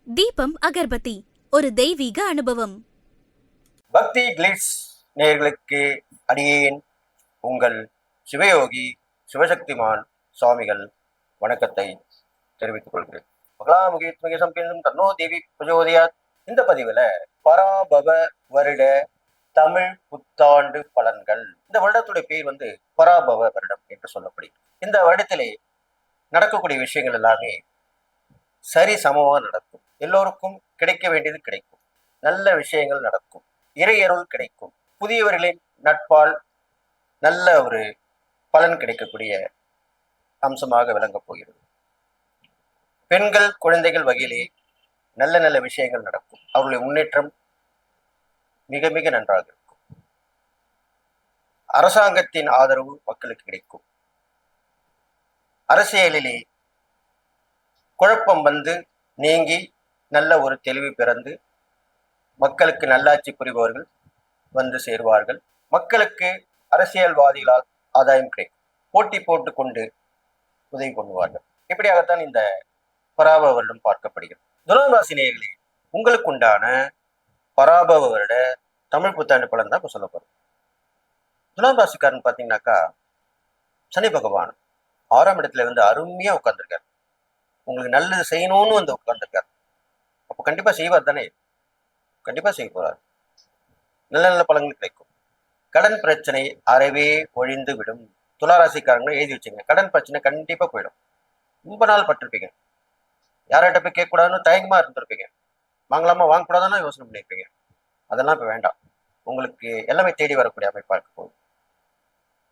தீபம் அகர்பத்தி ஒரு தெய்வீக அனுபவம். பக்தி கிளிட்ஸ் நேயர்களுக்கு அடியேன் உங்கள் சிவயோகி சிவசக்திமான் சுவாமிகள் வணக்கத்தை தெரிவித்துக் கொள்கிறேன். மகளாமுகி சம்பேந்தும் தன்னோ தேவி பிரஜோதயாத். இந்த பதிவுல பராபவ வருட தமிழ் புத்தாண்டு பலன்கள். இந்த வருடத்துடைய பேர் பராபவ வருடம் என்று சொல்லப்படுகிறது. இந்த வருடத்திலே நடக்கக்கூடிய விஷயங்கள் எல்லாமே சரி சமமா நடக்கும். எல்லோருக்கும் கிடைக்க வேண்டியது கிடைக்கும். நல்ல விஷயங்கள் நடக்கும். இறையருள் கிடைக்கும். புதியவர்களின் நட்பால் நல்ல ஒரு பலன் கிடைக்கக்கூடிய அம்சமாக விளங்கப் போகிறது. பெண்கள் குழந்தைகள் வகையிலே நல்ல நல்ல விஷயங்கள் நடக்கும். அவர்களுடைய முன்னேற்றம் மிக மிக நன்றாக இருக்கும். அரசாங்கத்தின் ஆதரவு மக்களுக்கு கிடைக்கும். அரசியலிலே குழப்பம் நீங்கி நல்ல ஒரு தெளிவு பிறந்து மக்களுக்கு நல்லாட்சி புரிபவர்கள் சேருவார்கள். மக்களுக்கு அரசியல்வாதிகளால் ஆதாயம் கிடைக்கும். போட்டி போட்டு கொண்டு உதவி பண்ணுவார்கள். இப்படியாகத்தான் இந்த பராபவ வருடம் பார்க்கப்படுகிறது. துலாம் ராசி நேயர்களே, உங்களுக்கு உண்டான பராபவ வருட தமிழ் புத்தாண்டு பலன் தான் இப்ப சொல்லப்படும். துலாம் ராசிக்காரன் பார்த்தீங்கன்னாக்கா, சனி பகவான் 6ஆம் இடத்துல அருமையா உட்கார்ந்துருக்காரு. உங்களுக்கு நல்லது செய்யணும்னு உட்கார்ந்துருக்காரு. அப்போ கண்டிப்பா செய்வார் தானே? கண்டிப்பா செய்ய போறாரு. நல்ல நல்ல பலன்கள் கிடைக்கும். கடன் பிரச்சனை அறவே ஒழிந்து விடும். துளாராசிக்காரங்க எழுதி வச்சுங்க, கடன் பிரச்சனை கண்டிப்பா போயிடும். ரொம்ப நாள் பட்டிருப்பீங்க. யார்கிட்ட போய் கேட்கக்கூடாதுன்னு தயங்கமா இருந்திருப்பீங்க. வாங்கலாமா வாங்கக்கூடாதுன்னு யோசனை பண்ணியிருப்பீங்க. அதெல்லாம் இப்ப வேண்டாம். உங்களுக்கு எல்லாமே தேடி வரக்கூடிய அமைப்பா இருக்க போகுது.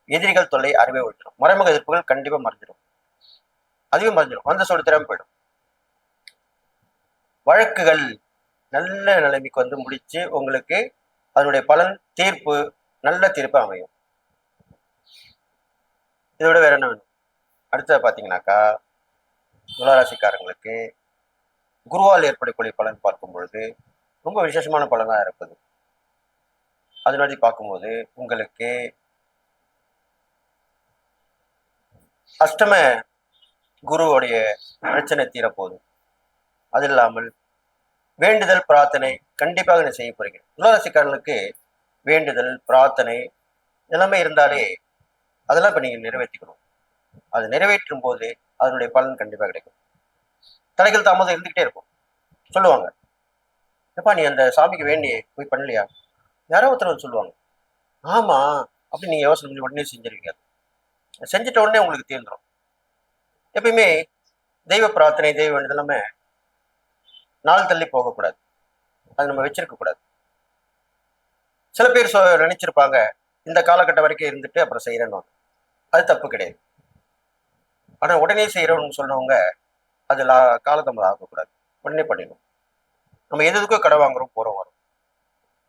எதிரிகள் தொல்லை அறவே ஒழிச்சிடும். மறைமுக எதிர்ப்புகள் கண்டிப்பா மறைஞ்சிடும். அதுவே மறைஞ்சிடும். வந்த சொல்லி திறமை போயிடும். வழக்குகள் நல்ல நிலைமைக்கு முடிச்சு உங்களுக்கு அதனுடைய பலன் தீர்ப்பு நல்ல தீர்ப்பு அமையும். இதை விட வேற என்ன வேணும்? அடுத்தது பார்த்தீங்கன்னாக்கா, துளாராசிக்காரங்களுக்கு குருவால் ஏற்படக்கூடிய பலன் பார்க்கும் பொழுது ரொம்ப விசேஷமான பலனாக இருப்பது. அதனால பார்க்கும்போது உங்களுக்கு அஷ்டம குருவுடைய பிரச்சனை தீரப்போகுது. அது இல்லாமல் வேண்டுதல் பிரார்த்தனை கண்டிப்பாக நான் செய்ய போறீங்க. துளாராசிக்காரர்களுக்கு வேண்டுதல் பிரார்த்தனை எல்லாமே இருந்தாலே அதெல்லாம் இப்ப நீங்க நிறைவேற்றிக்கணும். அது நிறைவேற்றும் போது அதனுடைய பலன் கண்டிப்பாக கிடைக்கும். தடைகள் தாமதம் இருந்துகிட்டே இருக்கும். சொல்லுவாங்க, எப்பா நீ அந்த சாமிக்கு வேண்டி போய் பண்ணலையா? யாரோ ஒருத்தர் சொல்லுவாங்க. ஆமா, அப்படி நீங்க யோசனை பண்ணி உடனே செஞ்சிருவீங்க. செஞ்சுட்ட உடனே உங்களுக்கு தீர்ந்துடும். எப்பயுமே தெய்வ பிரார்த்தனை தெய்வ வேண்டுதல் எல்லாமே நாள் தள்ளி போகக்கூடாது. அது நம்ம வச்சிருக்க கூடாது. சில பேர் நினைச்சிருப்பாங்க, இந்த காலகட்டம் வரைக்கும் இருந்துட்டு அப்புறம் செய்யறேன்னு. அது தப்பு கிடையாது. ஆனா உடனே செய்யறோம்னு சொன்னவங்க அதுல காலதாமதம் ஆகக்கூடாது. உடனே பண்ணிடணும். நம்ம எதுக்கோ கடை வாங்குறோம் போறோம் வரும்,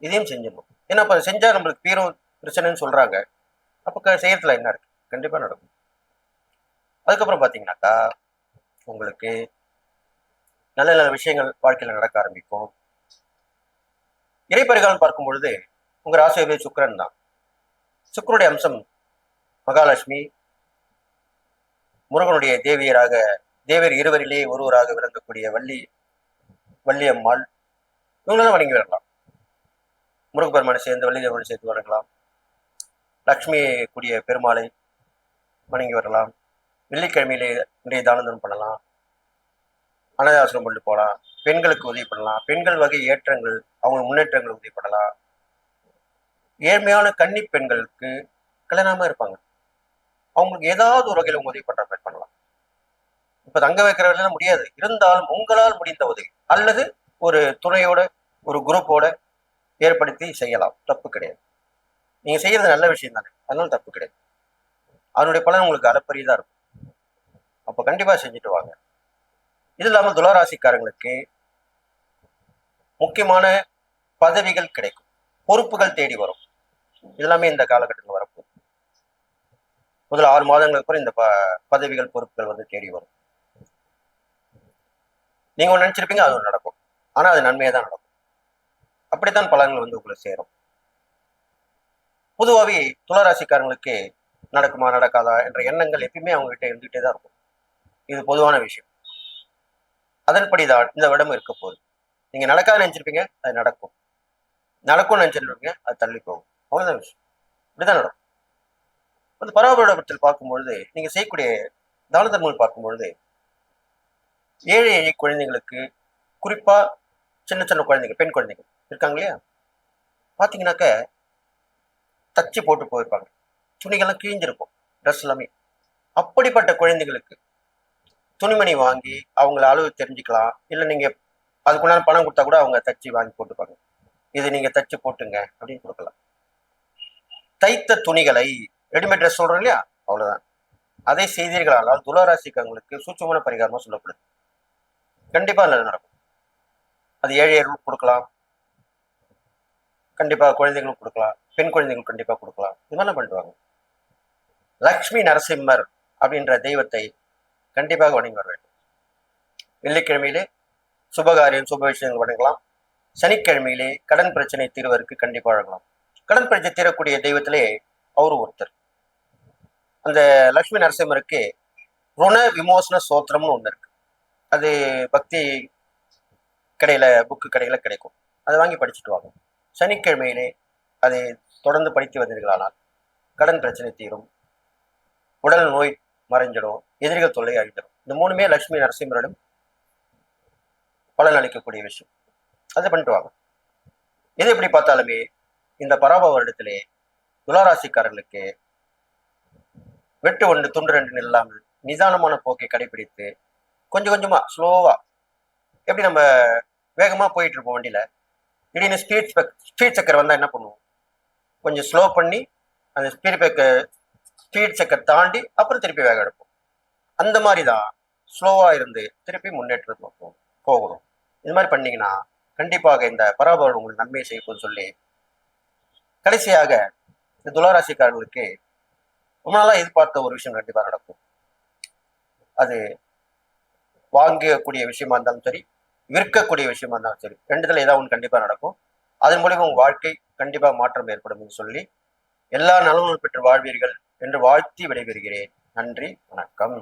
இதையும் செஞ்சிடணும். ஏன்னா அப்ப செஞ்சா நம்மளுக்கு பீரும் பிரச்சனைன்னு சொல்றாங்க. அப்ப செய்யறதுல என்ன இருக்கு? கண்டிப்பா நடக்கும். அதுக்கப்புறம் பாத்தீங்கன்னாக்கா, உங்களுக்கு நல்ல நல்ல விஷயங்கள் வாழ்க்கையில நடக்க ஆரம்பிக்கும். இறைப்பரிகாலம் பார்க்கும் பொழுது உங்க ராசியை சுக்கிரன் தான். சுக்கிரனுடைய அம்சம் மகாலட்சுமி, முருகனுடைய தேவியர் இருவரிலேயே ஒருவராக விளங்கக்கூடிய வள்ளி அம்மாள், இவங்களெல்லாம் வணங்கி வரலாம். முருகப்பெருமானை சேர்ந்து வள்ளி தேவனை சேர்த்து வரலாம். லட்சுமி கூடிய பெருமாளை வணங்கி வரலாம். வெள்ளிக்கிழமையிலே இன்றைய தானந்தம் பண்ணலாம். அனாதாசிரம் கொண்டு போகலாம். பெண்களுக்கு உதவி பண்ணலாம். பெண்கள் வகை ஏற்றங்கள் அவங்க முன்னேற்றங்கள் உதவி பண்ணலாம். ஏழ்மையான கன்னி பெண்களுக்கு கல்யாணமா இருப்பாங்க, அவங்களுக்கு ஏதாவது ஒரு வகையில் உதவி பண்ற மாதிரி பண்ணலாம். இப்ப தங்க வைக்கிறவர்கள் முடியாது, இருந்தாலும் உங்களால் முடிந்த உதவி அல்லது ஒரு துணையோட ஒரு குரூப்போட ஏற்படுத்தி செய்யலாம். தப்பு கிடையாது. நீங்க செய்யறது நல்ல விஷயம் தானே, அதனால தப்பு கிடையாது. அதனுடைய பலன் உங்களுக்கு அளப்பரியதா இருக்கும். அப்ப கண்டிப்பா செஞ்சுட்டு வாங்க. இது இல்லாம துளாராசிக்காரங்களுக்கு முக்கியமான பதவிகள் கிடைக்கும். பொறுப்புகள் தேடி வரும். எல்லாமே இந்த காலகட்டத்தில் வரப்போகுது. முதல் 6 மாதங்களுக்கு அப்புறம் இந்த பதவிகள் பொறுப்புகள் தேடி வரும். நீங்க ஒன்று நினைச்சிருப்பீங்க, அது ஒன்று நடக்கும். ஆனா அது நன்மையா தான் நடக்கும். அப்படித்தான் பலன்கள் உங்களை சேரும். பொதுவாகவே துளாராசிக்காரங்களுக்கு நடக்குமா நடக்காதா என்ற எண்ணங்கள் எப்பயுமே அவங்க கிட்ட இருந்துகிட்டே தான் இருக்கும். இது பொதுவான விஷயம். அதன்படிதான் இந்த வருடம் இருக்க போகுது. நீங்க நடக்காத நினைச்சிருப்பீங்க, அது நடக்கும். நடக்கும்னு நினைச்சிருப்பீங்க, அது தள்ளி போகும். அவ்வளவுதான் விஷயம். இப்படிதான் நடக்கும். அந்த பராபரத்தில் பார்க்கும்பொழுது நீங்க செய்யக்கூடிய தான தர்மங்கள் பார்க்கும்பொழுது ஏழை எளிய குழந்தைங்களுக்கு, குறிப்பா சின்ன சின்ன குழந்தைங்க, பெண் குழந்தைங்க இருக்காங்க இல்லையா, பாத்தீங்கன்னாக்க தச்சு போட்டு போயிருப்பாங்க, துணிகள்லாம் கிழிஞ்சிருக்கும், ட்ரெஸ் எல்லாமே. அப்படிப்பட்ட குழந்தைகளுக்கு துணிமணி வாங்கி அவங்கள அளவு தெரிஞ்சுக்கலாம். இல்லை நீங்க அதுக்குண்டான பணம் கொடுத்தா கூட அவங்க தச்சு வாங்கி போட்டுப்பாங்க. இது நீங்க தச்சு போட்டுங்க அப்படின்னு கொடுக்கலாம். தைத்த துணிகளை, ரெடிமேட் ட்ரெஸ் சொல்றோம் இல்லையா, அவ்வளவுதான். அதை செய்தீர்களானால் துளாராசிக்காரங்களுக்கு சூட்சமான பரிகாரமா சொல்லப்படுது. கண்டிப்பா நல்லது நடக்கும். அது ஏழையர்களுக்கு கொடுக்கலாம், கண்டிப்பா குழந்தைகளுக்கு கொடுக்கலாம், பெண் குழந்தைகளுக்கு கண்டிப்பா கொடுக்கலாம். இது மாதிரிலாம் பண்ணுவாங்க. லக்ஷ்மி நரசிம்மர் அப்படின்ற தெய்வத்தை கண்டிப்பாக வணங்கி வர வேண்டும். வெள்ளிக்கிழமையிலே சுபகாரியம் சுப விஷயங்கள் வணங்கலாம். சனிக்கிழமையிலே கடன் பிரச்சனை தீர்வதற்கு கண்டிப்பாக வழங்கலாம். கடன் பிரச்சனை தீரக்கூடிய தெய்வத்திலே அவரு ஒருத்தர். அந்த லட்சுமி நரசிம்மருக்கு ருண விமோசன சோத்திரம்னு ஒண்ணு இருக்கு. அது பக்தி கடையில, புக்கு கடையில கிடைக்கும். அதை வாங்கி படிச்சுட்டு வாங்க. சனிக்கிழமையிலே அதை தொடர்ந்து படித்து வந்தீர்களானால் கடன் பிரச்சனை தீரும், உடல் நோய் மறைஞ்சிடும், எதிரிகள் தொல்லை அழிஞ்சிடும். இந்த மூணுமே லட்சுமி நரசிம்மரிடம் பலன் அளிக்கக்கூடிய விஷயம். அதை பண்ணிட்டு வாங்க. எது எப்படி பார்த்தாலுமே இந்த பராப வருடத்திலே துளாராசிக்காரர்களுக்கு வெட்டு ஒன்று துண்டு ரெண்டு இல்லாமல் நிதானமான போக்கை கடைபிடித்து கொஞ்சம் கொஞ்சமா ஸ்லோவா, எப்படி நம்ம வேகமா போயிட்டு இருப்போம் வண்டியில, திடீர்னு ஸ்பீட் செக்கர் வந்தா என்ன பண்ணுவோம், கொஞ்சம் ஸ்லோ பண்ணி அந்த ஸ்பீட் செக்கர் தாண்டி அப்புறம் திருப்பி வேகம் எடுப்போம். அந்த மாதிரி தான் ஸ்லோவா இருந்து திருப்பி முன்னேற்றத்துக்கு போகணும். இது மாதிரி பண்ணீங்கன்னா கண்டிப்பாக இந்த பராபரம் உங்களுக்கு நன்மையை செய்யும் சொல்லி, கடைசியாக இந்த துளாராசிக்காரர்களுக்கு ரொம்ப நாளா எதிர்பார்த்த ஒரு விஷயம் கண்டிப்பா நடக்கும். அது வாங்கக்கூடிய விஷயமா இருந்தாலும் சரி, விற்கக்கூடிய விஷயமா இருந்தாலும் சரி, ரெண்டுத்துல ஏதாவது ஒன்று கண்டிப்பா நடக்கும். அதன் மூலியமா உங்க வாழ்க்கை கண்டிப்பா மாற்றம் ஏற்படும் சொல்லி, எல்லா நலன்களும் பெற்று வாழ்வீர்கள் என்று வாழ்த்தி விடைபெறுகிறேன். நன்றி, வணக்கம்.